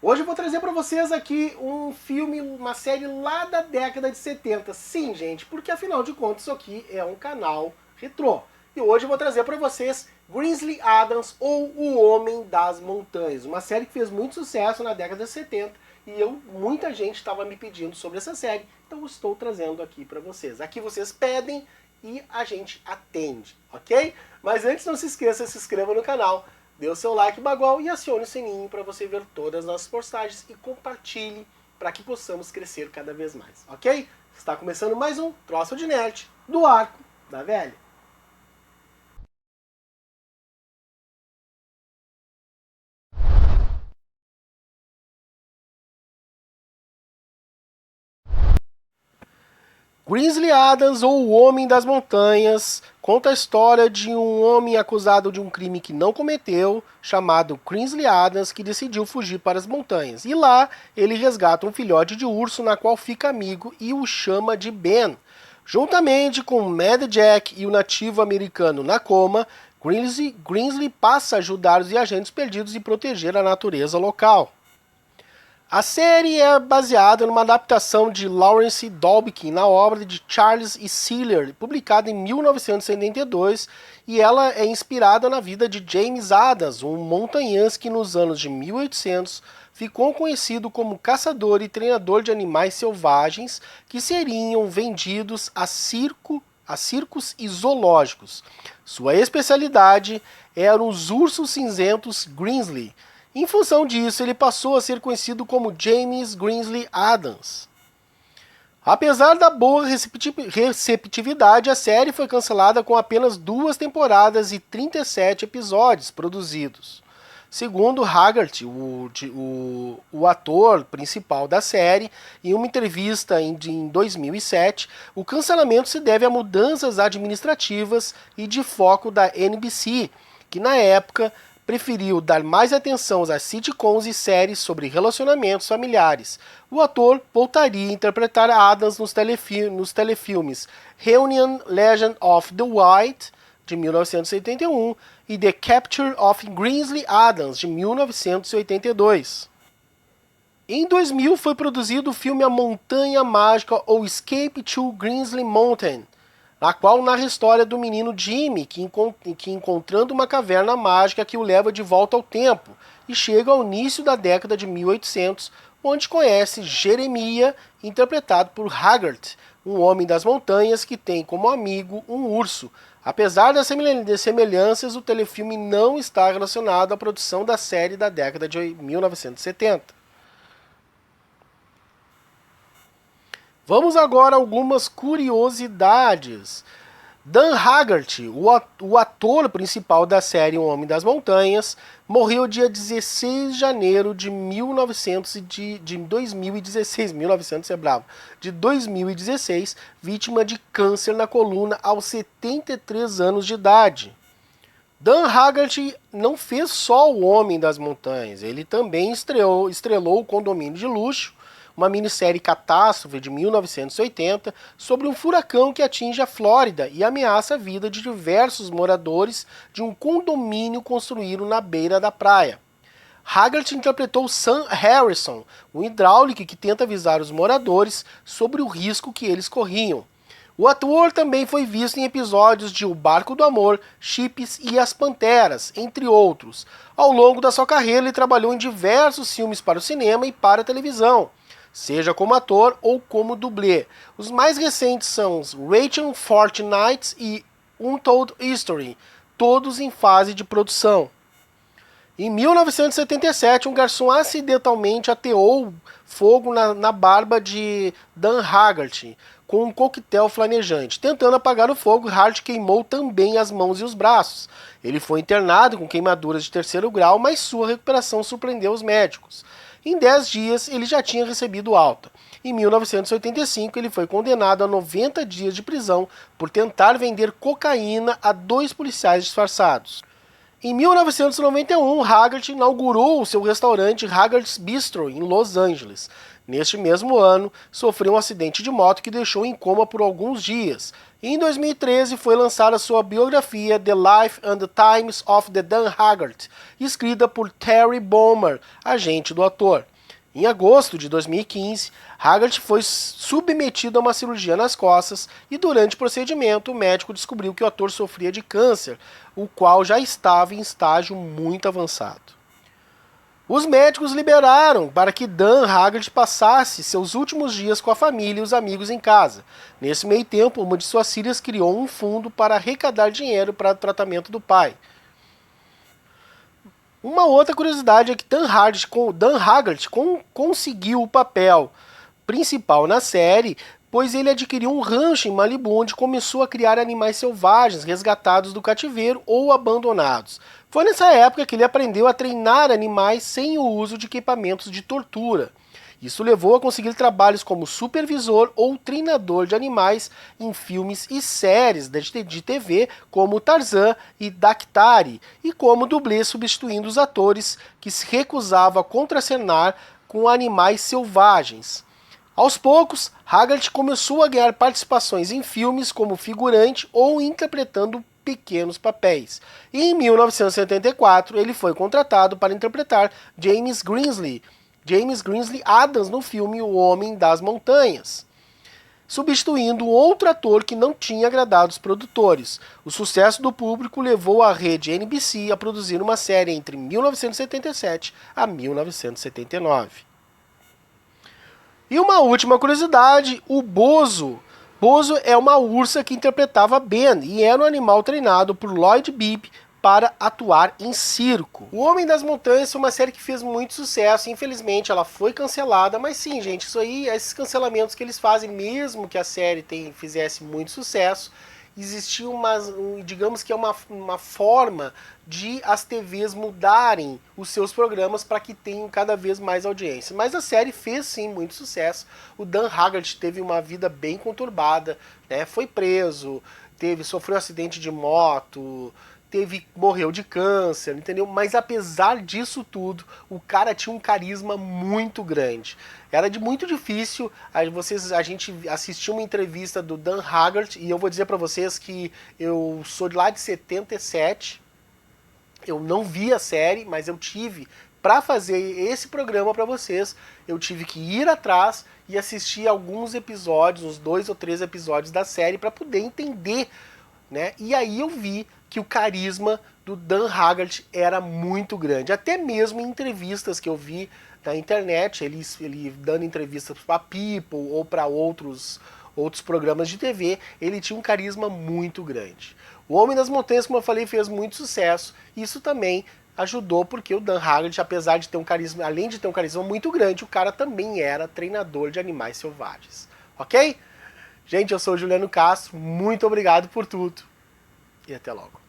Hoje eu vou trazer para vocês aqui um filme, uma série lá da década de 70. Sim, gente, porque afinal de contas isso aqui é um canal retrô. E hoje eu vou trazer para vocês Grizzly Adams ou O Homem das Montanhas, uma série que fez muito sucesso na década de 70 e muita gente estava me pedindo sobre essa série, então eu estou trazendo aqui para vocês. Aqui vocês pedem e a gente atende, ok? Mas antes não se esqueça, se inscreva no canal, dê o seu like bagual e acione o sininho para você ver todas as nossas postagens e compartilhe para que possamos crescer cada vez mais, ok? Está começando mais um Troço de Nerd do Arco da Velha. Grizzly Adams ou O Homem das Montanhas conta a história de um homem acusado de um crime que não cometeu, chamado Grizzly Adams, que decidiu fugir para as montanhas. E lá ele resgata um filhote de urso na qual fica amigo e o chama de Ben. Juntamente com Mad Jack e o nativo americano Nakoma, Grizzly passa a ajudar os viajantes perdidos e proteger a natureza local. A série é baseada numa adaptação de Lawrence Dobkin na obra de Charles E. Siller, publicada em 1972, e ela é inspirada na vida de James Adams, um montanhês que nos anos de 1800 ficou conhecido como caçador e treinador de animais selvagens que seriam vendidos a circos e zoológicos. Sua especialidade eram os ursos cinzentos Grizzly. Em função disso, ele passou a ser conhecido como James Grizzly Adams. Apesar da boa receptividade, a série foi cancelada com apenas 2 temporadas e 37 episódios produzidos. Segundo Haggerty, o ator principal da série, em uma entrevista em 2007, o cancelamento se deve a mudanças administrativas e de foco da NBC, que na época preferiu dar mais atenção às sitcoms e séries sobre relacionamentos familiares. O ator voltaria a interpretar Adams nos telefilmes Reunion Legend of the White, de 1981, e The Capture of Grizzly Adams, de 1982. Em 2000 foi produzido o filme A Montanha Mágica ou Escape to Grizzly Mountain, na qual narra a história do menino Jimmy, que encontrando uma caverna mágica que o leva de volta ao tempo, e chega ao início da década de 1800, onde conhece Jeremiah, interpretado por Haggard, um homem das montanhas que tem como amigo um urso. Apesar das semelhanças, o telefilme não está relacionado à produção da série da década de 1970. Vamos agora a algumas curiosidades. Dan Haggerty, o ator principal da série O Homem das Montanhas, morreu dia 16 de janeiro de 2016, vítima de câncer na coluna aos 73 anos de idade. Dan Haggerty não fez só O Homem das Montanhas, ele também estrelou O Condomínio de Luxo, uma minissérie catástrofe de 1980 sobre um furacão que atinge a Flórida e ameaça a vida de diversos moradores de um condomínio construído na beira da praia. Haggerty interpretou Sam Harrison, um hidráulico que tenta avisar os moradores sobre o risco que eles corriam. O ator também foi visto em episódios de O Barco do Amor, Chips e As Panteras, entre outros. Ao longo da sua carreira, ele trabalhou em diversos filmes para o cinema e para a televisão, seja como ator ou como dublê. Os mais recentes são Rachel Fortnite e Untold History, todos em fase de produção. Em 1977, um garçom acidentalmente ateou fogo na barba de Dan Haggerty com um coquetel flamejante. Tentando apagar o fogo, Hart queimou também as mãos e os braços. Ele foi internado com queimaduras de 3º grau, mas sua recuperação surpreendeu os médicos. Em 10 dias, ele já tinha recebido alta. Em 1985, ele foi condenado a 90 dias de prisão por tentar vender cocaína a 2 policiais disfarçados. Em 1991, Haggerty inaugurou o seu restaurante Haggerty's Bistro, em Los Angeles. Neste mesmo ano, sofreu um acidente de moto que deixou em coma por alguns dias. Em 2013, foi lançada sua biografia The Life and the Times of the Dan Haggerty, escrita por Terry Bowmer, agente do ator. Em agosto de 2015, Haggard foi submetido a uma cirurgia nas costas e durante o procedimento o médico descobriu que o ator sofria de câncer, o qual já estava em estágio muito avançado. Os médicos liberaram para que Dan Haggard passasse seus últimos dias com a família e os amigos em casa. Nesse meio tempo, uma de suas filhas criou um fundo para arrecadar dinheiro para o tratamento do pai. Uma outra curiosidade é que Dan Haggard conseguiu o papel principal na série, pois ele adquiriu um rancho em Malibu onde começou a criar animais selvagens resgatados do cativeiro ou abandonados. Foi nessa época que ele aprendeu a treinar animais sem o uso de equipamentos de tortura. Isso levou a conseguir trabalhos como supervisor ou treinador de animais em filmes e séries de TV como Tarzan e Daktari, e como dublê substituindo os atores que se recusavam a contracenar com animais selvagens. Aos poucos, Haggard começou a ganhar participações em filmes como figurante ou interpretando pequenos papéis. E em 1974, ele foi contratado para interpretar James Grimsley Adams no filme O Homem das Montanhas, substituindo outro ator que não tinha agradado os produtores. O sucesso do público levou a rede NBC a produzir uma série entre 1977 a 1979. E uma última curiosidade, o Bozo. Bozo é uma ursa que interpretava Ben e era um animal treinado por Lloyd Bibb para atuar em circo. O Homem das Montanhas foi uma série que fez muito sucesso, infelizmente ela foi cancelada, mas sim, gente, isso aí, esses cancelamentos que eles fazem, mesmo que a série fizesse muito sucesso, existia digamos que é uma forma de as TVs mudarem os seus programas para que tenham cada vez mais audiência. Mas a série fez sim muito sucesso. O Dan Haggard teve uma vida bem conturbada, né? Foi preso, sofreu um acidente de moto, morreu de câncer, entendeu? Mas apesar disso tudo, o cara tinha um carisma muito grande. Era muito difícil a gente assistir uma entrevista do Dan Haggard, e eu vou dizer para vocês que eu sou de lá de 77, eu não vi a série, mas eu tive, para fazer esse programa para vocês, eu tive que ir atrás e assistir alguns episódios, uns 2 ou 3 episódios da série para poder entender, né? E aí eu vi que o carisma do Dan Haggard era muito grande. Até mesmo em entrevistas que eu vi na internet, ele dando entrevistas para People ou para outros programas de TV, ele tinha um carisma muito grande. O Homem das Montanhas, como eu falei, fez muito sucesso. Isso também ajudou porque o Dan Haggard, apesar de ter um carisma, além de ter um carisma muito grande, o cara também era treinador de animais selvagens. Ok? Gente, eu sou o Juliano Castro, muito obrigado por tudo e até logo.